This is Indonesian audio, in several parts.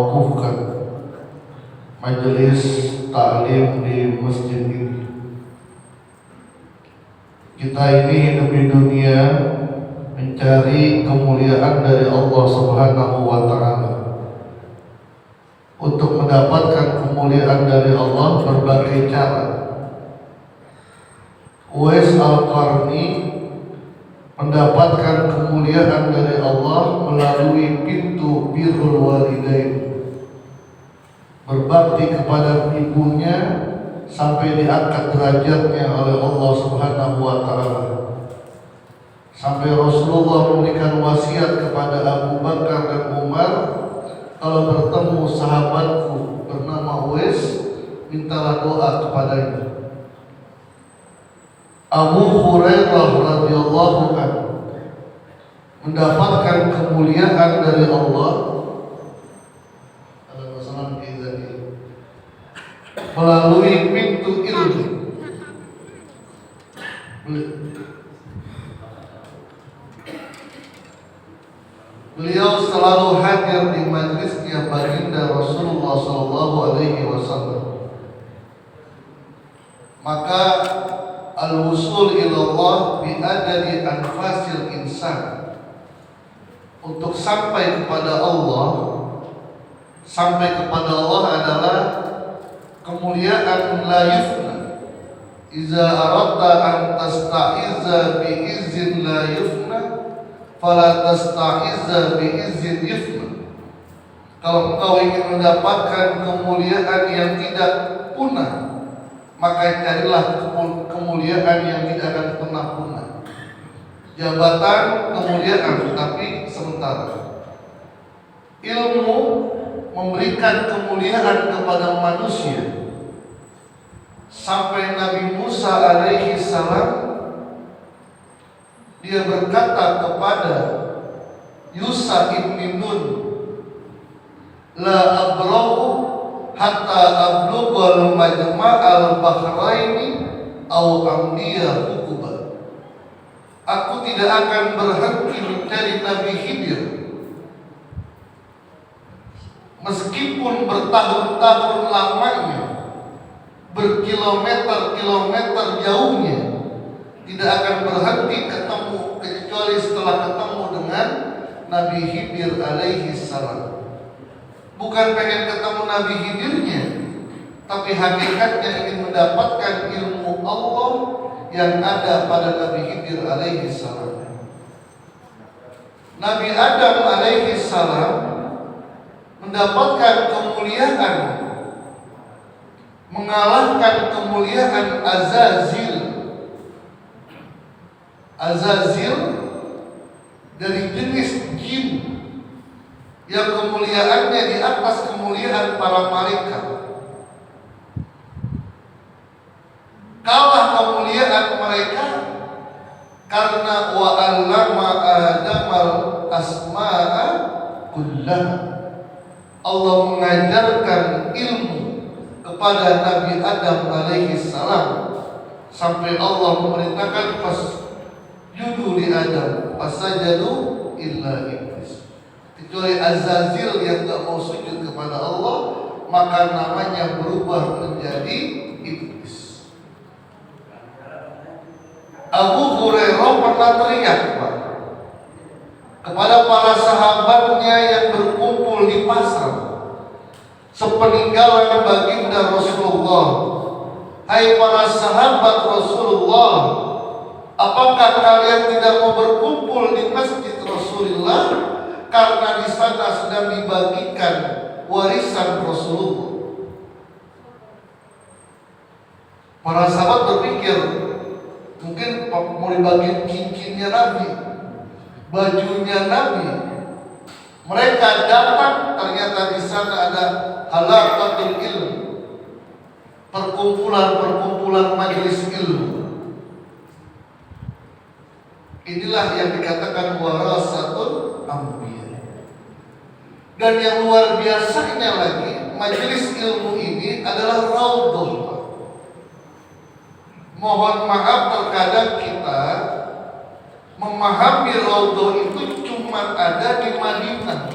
mewakufkan majelis taklim di masjid ini. Kita ini hidup di dunia mencari kemuliaan dari Allah Subhanahu wa Ta'ala. Untuk mendapatkan kemuliaan dari Allah berbagai cara. Uwais Al-Qarni mendapatkan kemuliaan dari Allah melalui pintu birrul walidain, berbakti kepada ibunya sampai diangkat derajatnya oleh Allah Subhanahu wa Ta'ala. Sampai Rasulullah memberikan wasiat kepada Abu Bakar dan Umar, kalau bertemu sahabatku bernama Uwais, mintalah doa kepadanya. Abu Hurairah radhiyallahu anhu mendapatkan kemuliaan dari Allah melalui pintu ilmu. Beliau selalu hadir di majlisnya baginda Rasulullah sallallahu alaihi wasallam. Maka al-wusul ilallah bi'adadi anfasil insan, untuk sampai kepada Allah adalah kemuliaan la yufna. Iza aradta an tasta'izza bi izzin la yufna fala tasta'izza bi izzin yufna. Kalau engkau ingin mendapatkan kemuliaan yang tidak punah, maka carilah kemuliaan yang tidak akan pernah punah. Jabatan, kemuliaan, tapi sementara. Ilmu memberikan kemuliaan kepada manusia. Sampai Nabi Musa alaihi salam, dia berkata kepada Yusha ibn Nun, la abrahu hatta ablughal majma'al bahraini aw amdiya hukuba. Aku tidak akan berhenti mencari Nabi Khidir meskipun bertahun-tahun lamanya, berkilometer-kilometer jauhnya, tidak akan berhenti ketemu kecuali setelah ketemu dengan Nabi Khidir alaihi salam. Bukan pengen ketemu Nabi Khidirnya, tapi hakikatnya ingin mendapatkan ilmu Allah yang ada pada Nabi Khidir alaihi salam. Nabi Adam alaihi salam mendapatkan kemuliaan, mengalahkan kemuliaan Azazil. Azazil dari jenis jin yang kemuliaannya di atas kemuliaan para malaikat. Kalah kemuliaan mereka karena wa 'allama Adamal asma'a kullaha. Allah mengajarkan ilmu kepada Nabi Adam alaihi salam sampai Allah memerintahkan fasjudu li Adam fasajadu illa iblis. Kecuali Azazil yang tak mau sujud kepada Allah, maka namanya berubah menjadi iblis. Abu Hurairah pernah teriak kepada para sahabatnya yang berkumpul di pasar sepeninggalan baginda Rasulullah, hai para sahabat Rasulullah, apakah kalian tidak mau berkumpul di masjid Rasulullah karena di sana sedang dibagikan warisan Rasulullah? Para sahabat berpikir, mungkin mau dibagi cincinnya Nabi, bajunya Nabi. Mereka datang, ternyata di sana ada halaqatul ilm, perkumpulan majelis ilmu. Inilah yang dikatakan warasatul anbiya. Dan yang luar biasanya lagi, majelis ilmu ini adalah raudhah. Mohon maaf, terkadang kita memahami raudhah itu cuma ada di Madinah.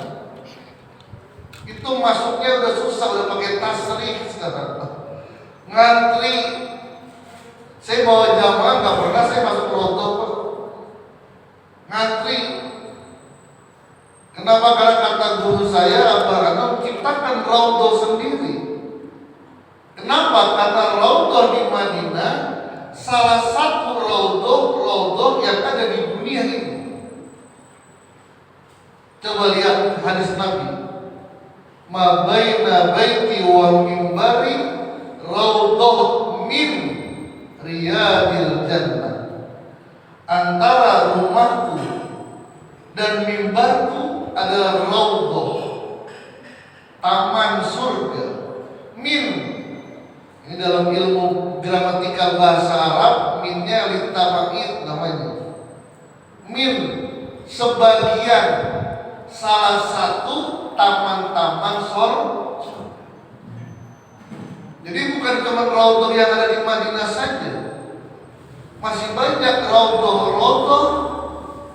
Itu masuknya udah susah, udah pakai tasrih sekarang. Ngantri. Saya bawa jamaah nggak pernah saya masuk roto. Ngantri. Kenapa? Karena kata guru saya, Abah Anam, ciptakan roto sendiri. Kenapa? Karena roto di Madinah salah satu roto yang ada di dunia ini. Coba lihat hadis Nabi. Ma baina baiti wa mimbari raudhah min riyadil jannah. Antara rumahku dan mimbarku adalah raudhah, taman surga. Min, ini dalam ilmu gramatikal bahasa Arab, minnya litama'id namanya. Min, sebagian, salah satu taman-taman surga. Jadi bukan cuma raudhah yang ada di Madinah saja, masih banyak raudhah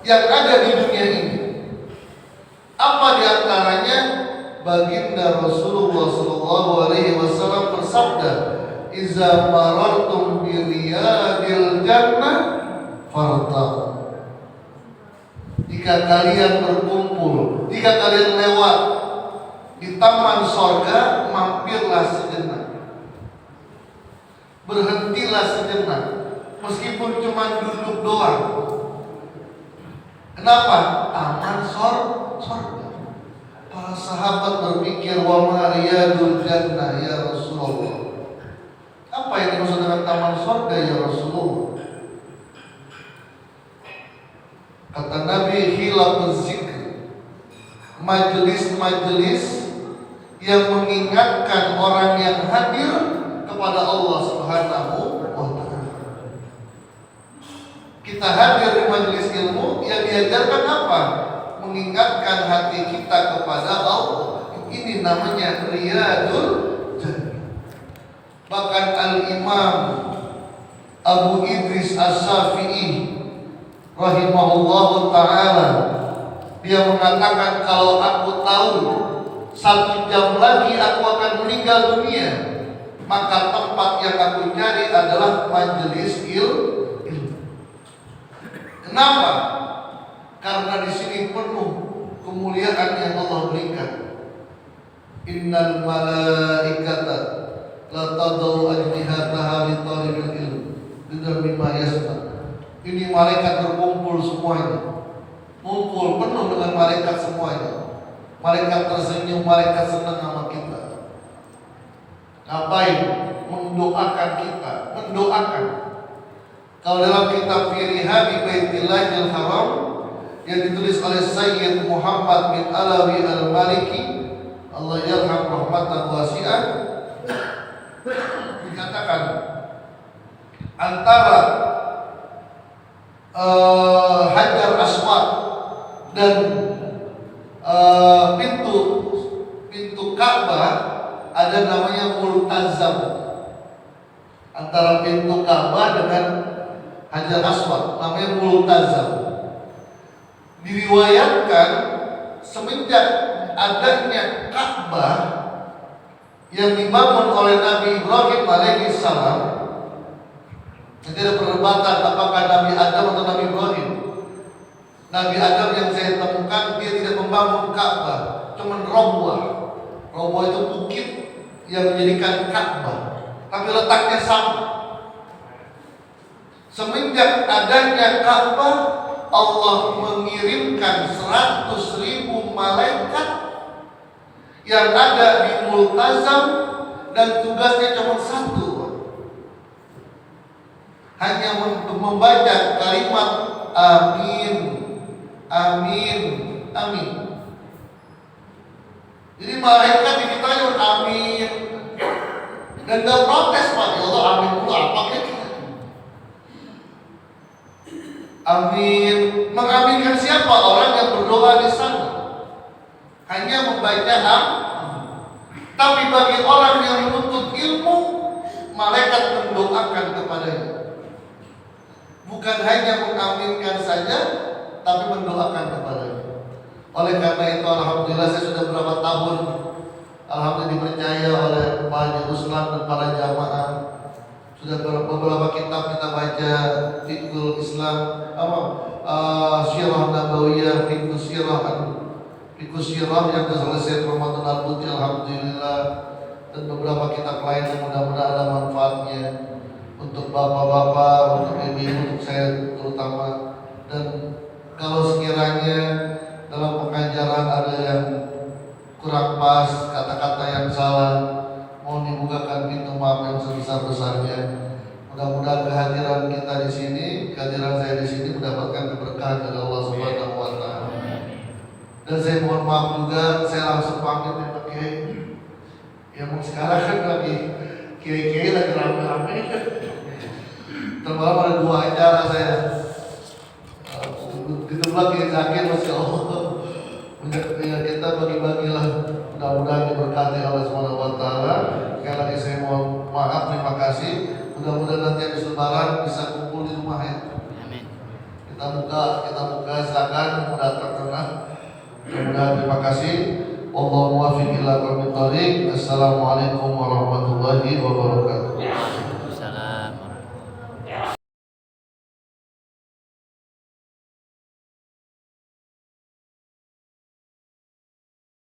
yang ada di dunia ini. Apa diantaranya? Baginda Rasulullah SAW bersabda, "Iza marartum bi riyadil jannah fartaqu." Jika kalian berkumpul, jika kalian lewat di taman sorga, mampirlah sejenak, berhentilah sejenak, meskipun cuma duduk doang. Kenapa? Taman sorga. Para sahabat berpikir, wa ma riyadul jannah ya Rasulullah. Apa yang dimaksud dengan taman sorga ya Rasulullah? Kata Nabi, hilafuz zikr, majelis-majelis yang mengingatkan orang yang hadir kepada Allah Subhanahu wa ta'ala. Kita hadir di majelis ilmu yang diajarkan apa? Mengingatkan hati kita kepada Allah. Ini namanya riyadul jannah. Bahkan Al-Imam Abu Idris As-Syafi'i rahimahullahu ta'ala, dia mengatakan, kalau aku tahu 1 jam lagi aku akan meninggal dunia, maka tempat yang aku cari adalah majelis ilmu. Kenapa? Karena di sini penuh kemuliaan yang Allah berikan. Innal malaikata la tadau ajnihataha li talibil ilm bidar mimma yasma. Ini malaikat berkumpul semuanya, ngumpul penuh dengan malaikat semuanya. Malaikat tersenyum, malaikat senang sama kita. Ngapain? Mendoakan kita, mendoakan. Kalau dalam kitab Firiha bi Baitillahil Haram yang ditulis oleh Sayyid Muhammad bin Alawi Al-Maliki, Allah yarham rahmatan wasi'ah, dikatakan antara Hajar Aswad dan pintu Ka'bah ada namanya Multazam. Antara pintu Ka'bah dengan Hajar Aswad namanya Multazam. Diriwayatkan semenjak adanya Ka'bah yang dibangun oleh Nabi Ibrahim alaihi salam. Jadi ada perdebatan apakah Nabi Adam atau Nabi Ibrahim. Nabi Adam yang saya temukan dia tidak membangun Ka'bah, cuma Rawah. Rawah itu bukit yang menjadikan Ka'bah, tapi letaknya sama. Semenjak adanya Ka'bah, Allah mengirimkan 100.000 malaikat yang ada di Multazam dan tugasnya cuma satu, hanya untuk membaca kalimat amin, amin, amin. Jadi malaikat dikitanya amin dan gak protes, Pak. Ya Allah, amin dulu apa kira-kira? Amin, mengaminkan siapa? Orang yang berdoa di sana. Hanya membaca amin. Tapi bagi orang yang menuntut ilmu, malaikat mendoakan kepadanya. Bukan hanya mengaminkan saja, tapi mendoakan kepadanya. Oleh karena itu, alhamdulillah saya sudah berapa tahun Alhamdulillah dipercaya oleh Majelis Ruslan dan para jamaah. Sudah beberapa kitab kita baca, Fiqhul Islam, Sirah Nabawiyah, Fiqhul Sirah yang selesai Ramadan Al-Buti, alhamdulillah, dan beberapa kitab lain yang mudah-mudahan ada manfaatnya untuk bapak-bapak, untuk ibu-ibu, untuk saya terutama. Dan kalau sekiranya dalam pengajaran ada yang kurang pas, kata-kata yang salah, mohon dibukakan pintu maaf yang sebesar-besarnya. Mudah-mudahan kehadiran kita di sini, kehadiran saya di sini mendapatkan keberkahan dari Allah Subhanahu wa taala. Dan saya mohon maaf juga, saya langsung pamit ya Pak Kiai. Ya sekarang kan lagi kiai-kiai lagi rame-rame. Termalam ada 2 acara saya. Ditebak Kiai Zakir, Masya Allah. Kita bagi-bagilah, mudah-mudahan diberkati Allah Subhanahu wa taala. Sekali lagi saya mohon maaf, terima kasih. Mudah-mudahan nanti habis lebaran bisa kumpul di rumah ya. Amin. Kita buka silakan mau datang tengah. Mudah-mudahan terima kasih. Wallahu muwaffiq ila aqwamit thoriq. Assalamualaikum warahmatullahi wabarakatuh.